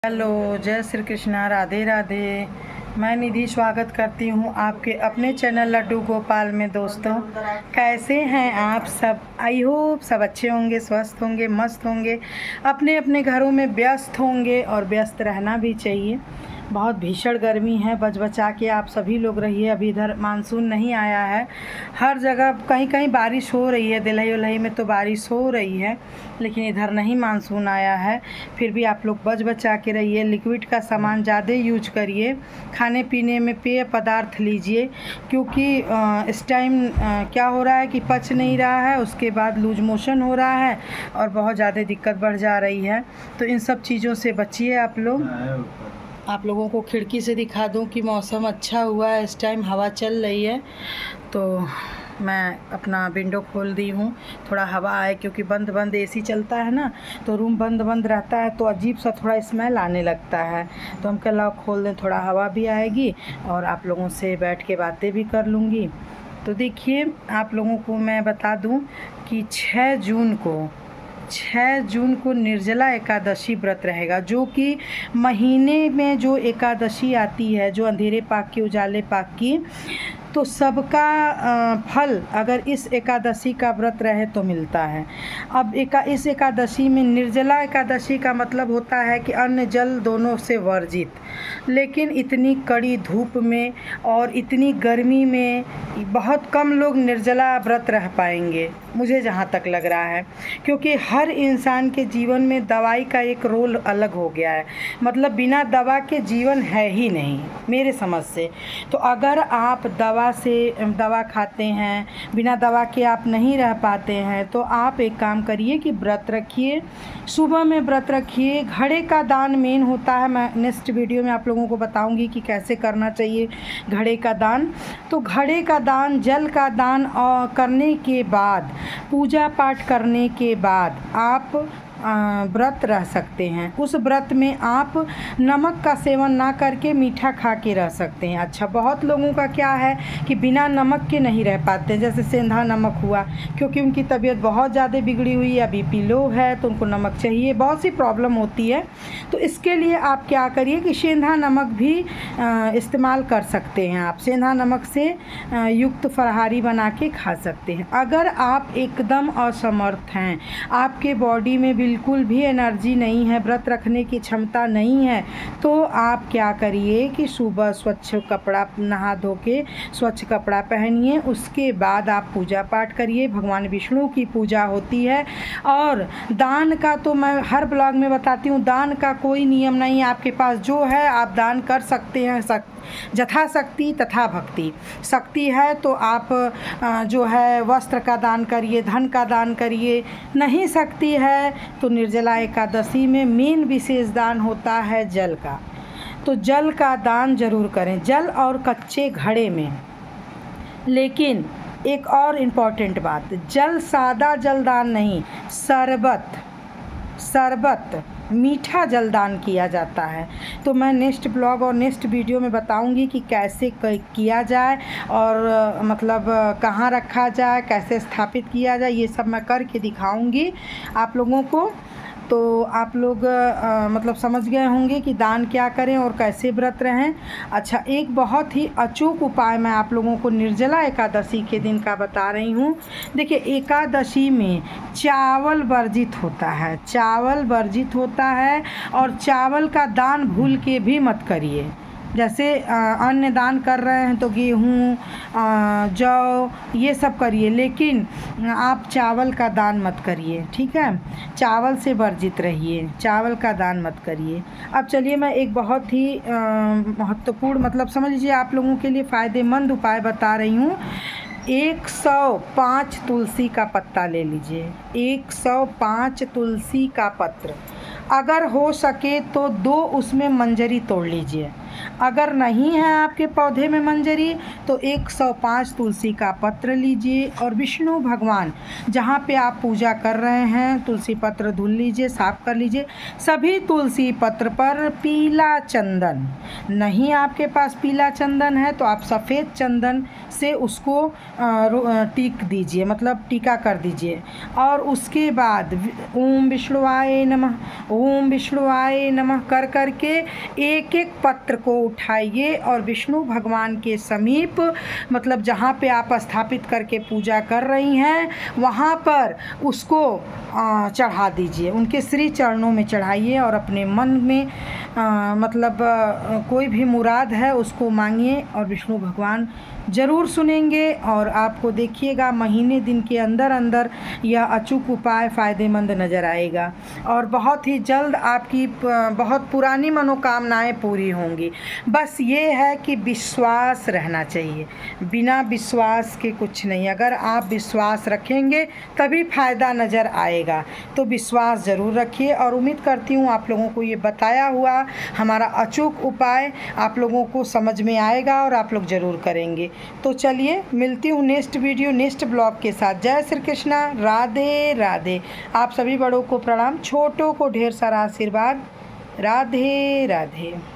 Hello, जय श्री कृष्णा, राधे राधे। मैं निधि स्वागत करती हूँ आपके अपने चैनल लड्डू गोपाल में। दोस्तों, कैसे हैं आप सब? आई होप सब अच्छे होंगे, स्वस्थ होंगे, मस्त होंगे, अपने अपने घरों में व्यस्त होंगे और व्यस्त रहना भी चाहिए। बहुत भीषण गर्मी है, बच बचा के आप सभी लोग रहिए। अभी इधर मानसून नहीं आया है, हर जगह कहीं कहीं बारिश हो रही है, दिल्ली उलही में तो बारिश हो रही है, लेकिन इधर नहीं मानसून आया है। फिर भी आप लोग बच बचा के रहिए, लिक्विड का सामान ज़्यादा यूज करिए, खाने पीने में पेय पदार्थ लीजिए, क्योंकि इस टाइम क्या हो रहा है कि पच नहीं रहा है, उसके बाद लूज मोशन हो रहा है और बहुत ज़्यादा दिक्कत बढ़ जा रही है। तो इन सब चीज़ों से बचिए आप लोग। आप लोगों को खिड़की से दिखा दूं कि मौसम अच्छा हुआ है, इस टाइम हवा चल रही है, तो मैं अपना विंडो खोल दी हूँ, थोड़ा हवा आए, क्योंकि बंद बंद एसी चलता है ना, तो रूम बंद बंद रहता है तो अजीब सा थोड़ा स्मेल आने लगता है। तो हम कल लॉक खोल दें, थोड़ा हवा भी आएगी और आप लोगों से बैठ के बातें भी कर लूँगी। तो देखिए, आप लोगों को मैं बता दूँ कि 6 जून को निर्जला एकादशी व्रत रहेगा, जो कि महीने में जो एकादशी आती है, जो अंधेरे पाक की उजाले पाक की, तो सबका फल अगर इस एकादशी का व्रत रहे तो मिलता है। अब इस एकादशी में निर्जला एकादशी का मतलब होता है कि अन्न जल दोनों से वर्जित, लेकिन इतनी कड़ी धूप में और इतनी गर्मी में बहुत कम लोग निर्जला व्रत रह पाएंगे, मुझे जहाँ तक लग रहा है, क्योंकि हर इंसान के जीवन में दवाई का एक रोल अलग हो गया है। मतलब बिना दवा के जीवन है ही नहीं मेरे समझ से। तो अगर आप दवा खाते हैं, बिना दवा के आप नहीं रह पाते हैं, तो आप एक काम करिए कि व्रत रखिए, सुबह में व्रत रखिए। घड़े का दान मेन होता है, मैं नेक्स्ट वीडियो में आप लोगों को बताऊंगी कि कैसे करना चाहिए घड़े का दान। तो घड़े का दान, जल का दान करने के बाद, पूजा पाठ करने के बाद आप व्रत रह सकते हैं। उस व्रत में आप नमक का सेवन ना करके मीठा खा के रह सकते हैं। अच्छा, बहुत लोगों का क्या है कि बिना नमक के नहीं रह पाते, जैसे सेंधा नमक हुआ, क्योंकि उनकी तबीयत बहुत ज़्यादा बिगड़ी हुई है, बीपी लो है, तो उनको नमक चाहिए, बहुत सी प्रॉब्लम होती है। तो इसके लिए आप क्या करिए कि सेंधा नमक भी इस्तेमाल कर सकते हैं। आप सेंधा नमक से युक्त फलाहारी बना के खा सकते हैं। अगर आप एकदम असमर्थ हैं, आपके बॉडी में बिल्कुल भी एनर्जी नहीं है, व्रत रखने की क्षमता नहीं है, तो आप क्या करिए कि सुबह स्वच्छ कपड़ा, नहा धो के स्वच्छ कपड़ा पहनिए, उसके बाद आप पूजा पाठ करिए। भगवान विष्णु की पूजा होती है। और दान का तो मैं हर ब्लॉग में बताती हूँ, दान का कोई नियम नहीं है, आपके पास जो है आप दान कर सकते हैं, जथा शक्ति तथा भक्ति। शक्ति है तो आप जो है वस्त्र का दान करिए, धन का दान करिए। नहीं शक्ति है तो निर्जला एकादशी में मेन विशेष दान होता है जल का, तो जल का दान जरूर करें, जल और कच्चे घड़े में। लेकिन एक और इम्पॉर्टेंट बात, जल सादा जलदान नहीं, शरबत मीठा जलदान किया जाता है। तो मैं नेक्स्ट ब्लॉग और नेक्स्ट वीडियो में बताऊंगी कि कैसे किया जाए और मतलब कहाँ रखा जाए, कैसे स्थापित किया जाए, ये सब मैं करके दिखाऊंगी आप लोगों को। तो आप लोग मतलब समझ गए होंगे कि दान क्या करें और कैसे व्रत रहें। अच्छा, एक बहुत ही अचूक उपाय मैं आप लोगों को निर्जला एकादशी के दिन का बता रही हूँ। देखिए, एकादशी में चावल वर्जित होता है, चावल वर्जित होता है, और चावल का दान भूल के भी मत करिए। जैसे अन्न दान कर रहे हैं तो गेहूँ, जौ, ये सब करिए, लेकिन आप चावल का दान मत करिए, ठीक है? चावल से वर्जित रहिए, चावल का दान मत करिए। अब चलिए, मैं एक बहुत ही महत्वपूर्ण, मतलब समझ लीजिए आप लोगों के लिए फ़ायदेमंद उपाय बता रही हूँ। 105 तुलसी का पत्ता ले लीजिए, 105 तुलसी का पत्र, अगर हो सके तो 2 उसमें मंजरी तोड़ लीजिए। अगर नहीं है आपके पौधे में मंजरी तो 105 तुलसी का पत्र लीजिए और विष्णु भगवान जहाँ पे आप पूजा कर रहे हैं तुलसी पत्र धुल लीजिए, साफ कर लीजिए। सभी तुलसी पत्र पर पीला चंदन, नहीं आपके पास पीला चंदन है तो आप सफ़ेद चंदन से उसको टीक दीजिए, मतलब टीका कर दीजिए। और उसके बाद ओम विष्णुवाय नमः, ओम विष्णुवाय नमः कर करके एक एक पत्र को उठाइए और विष्णु भगवान के समीप, मतलब जहाँ पे आप स्थापित करके पूजा कर रही हैं वहाँ पर उसको चढ़ा दीजिए, उनके श्री चरणों में चढ़ाइए और अपने मन में मतलब कोई भी मुराद है उसको मांगिए और विष्णु भगवान ज़रूर सुनेंगे। और आपको देखिएगा महीने दिन के अंदर अंदर यह अचूक उपाय फ़ायदेमंद नज़र आएगा और बहुत ही जल्द आपकी बहुत पुरानी मनोकामनाएं पूरी होंगी। बस ये है कि विश्वास रहना चाहिए, बिना विश्वास के कुछ नहीं। अगर आप विश्वास रखेंगे तभी फ़ायदा नज़र आएगा, तो विश्वास ज़रूर रखिए। और उम्मीद करती हूँ आप लोगों को ये बताया हुआ हमारा अचूक उपाय आप लोगों को समझ में आएगा और आप लोग ज़रूर करेंगे। तो चलिए मिलती हूँ नेक्स्ट वीडियो नेक्स्ट ब्लॉग के साथ। जय श्री कृष्णा, राधे राधे। आप सभी बड़ों को प्रणाम, छोटों को ढेर सारा आशीर्वाद। राधे राधे।